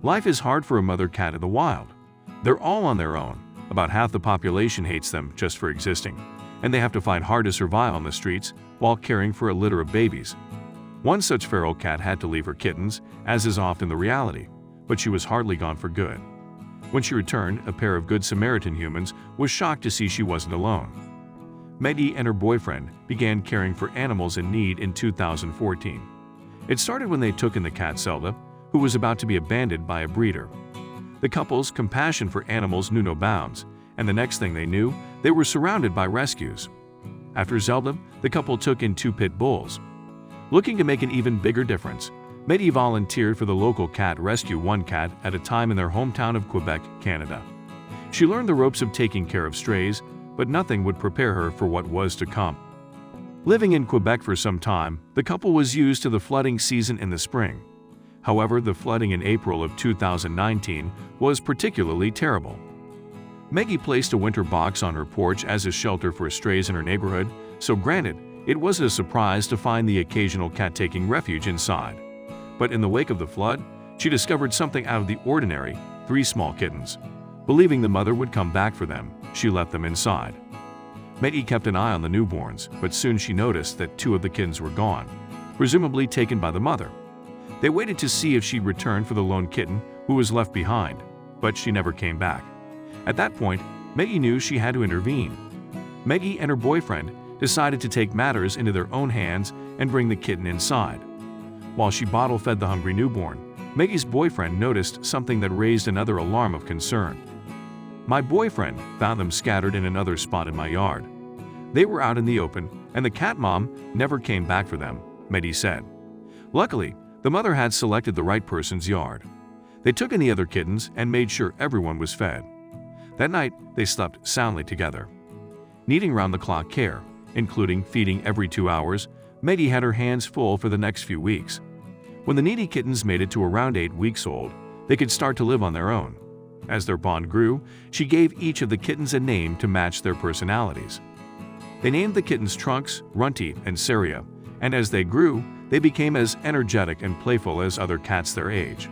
Life is hard for a mother cat in the wild. They're all on their own. About half the population hates them just for existing, and they have to fight hard to survive on the streets while caring for a litter of babies. One such feral cat had to leave her kittens, as is often the reality, but she was hardly gone for good. When she returned, a pair of Good Samaritan humans was shocked to see she wasn't alone. Meggie and her boyfriend began caring for animals in need in 2014. It started when they took in the cat Zelda, who was about to be abandoned by a breeder. The couple's compassion for animals knew no bounds, and the next thing they knew, they were surrounded by rescues. After Zelda, the couple took in 2 pit bulls. Looking to make an even bigger difference, Meggie volunteered for the local cat rescue, one cat at a time in their hometown of Quebec, Canada. She learned the ropes of taking care of strays, but nothing would prepare her for what was to come. Living in Quebec for some time, the couple was used to the flooding season in the spring. However, the flooding in April of 2019 was particularly terrible. Meggie placed a winter box on her porch as a shelter for strays in her neighborhood, so granted, it wasn't a surprise to find the occasional cat taking refuge inside. But in the wake of the flood, she discovered something out of the ordinary: 3 small kittens. Believing the mother would come back for them, she left them inside. Meggie kept an eye on the newborns, but soon she noticed that 2 of the kittens were gone, presumably taken by the mother. They waited to see if she'd return for the lone kitten who was left behind, but she never came back. At that point, Meggie knew she had to intervene. Meggie and her boyfriend decided to take matters into their own hands and bring the kitten inside. While she bottle-fed the hungry newborn, Meggie's boyfriend noticed something that raised another alarm of concern. "My boyfriend found them scattered in another spot in my yard. They were out in the open, and the cat mom never came back for them," Meggie said. Luckily, the mother had selected the right person's yard. They took in the other kittens and made sure everyone was fed. That night, they slept soundly together. Needing round-the-clock care, including feeding every 2 hours, Meggie had her hands full for the next few weeks. When the needy kittens made it to around 8 weeks old, they could start to live on their own. As their bond grew, she gave each of the kittens a name to match their personalities. They named the kittens Trunks, Runty, and Saria, and as they grew, they became as energetic and playful as other cats their age.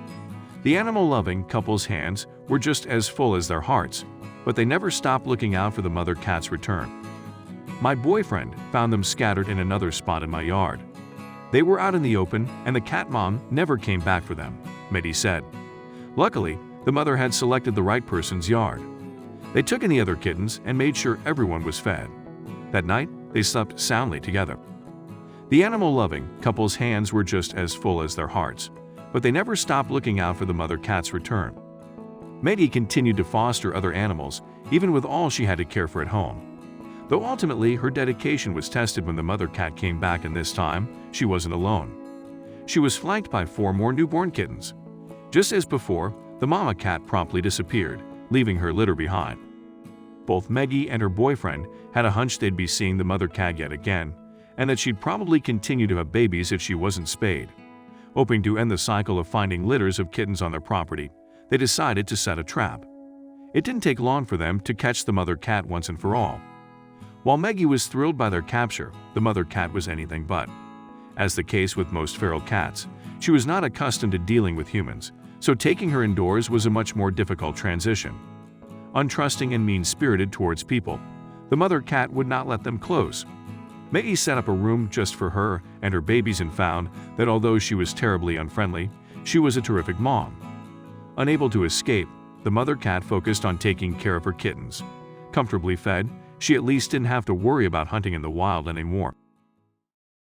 The animal-loving couple's hands were just as full as their hearts, but they never stopped looking out for the mother cat's return. "My boyfriend found them scattered in another spot in my yard. They were out in the open, and the cat mom never came back for them," Meggie said. Luckily, the mother had selected the right person's yard. They took in the other kittens and made sure everyone was fed. That night, they slept soundly together. The animal-loving couple's hands were just as full as their hearts, but they never stopped looking out for the mother cat's return. Meggie continued to foster other animals, even with all she had to care for at home. Though ultimately her dedication was tested when the mother cat came back, and this time, she wasn't alone. She was flanked by 4 more newborn kittens. Just as before, the mama cat promptly disappeared, leaving her litter behind. Both Meggie and her boyfriend had a hunch they'd be seeing the mother cat yet again, and that she'd probably continue to have babies if she wasn't spayed. Hoping to end the cycle of finding litters of kittens on their property, they decided to set a trap. It didn't take long for them to catch the mother cat once and for all. While Meggie was thrilled by their capture, the mother cat was anything but. As the case with most feral cats, she was not accustomed to dealing with humans, so taking her indoors was a much more difficult transition. Untrusting and mean-spirited towards people, the mother cat would not let them close. Meggie set up a room just for her and her babies and found that although she was terribly unfriendly, she was a terrific mom. Unable to escape, the mother cat focused on taking care of her kittens. Comfortably fed, she at least didn't have to worry about hunting in the wild anymore.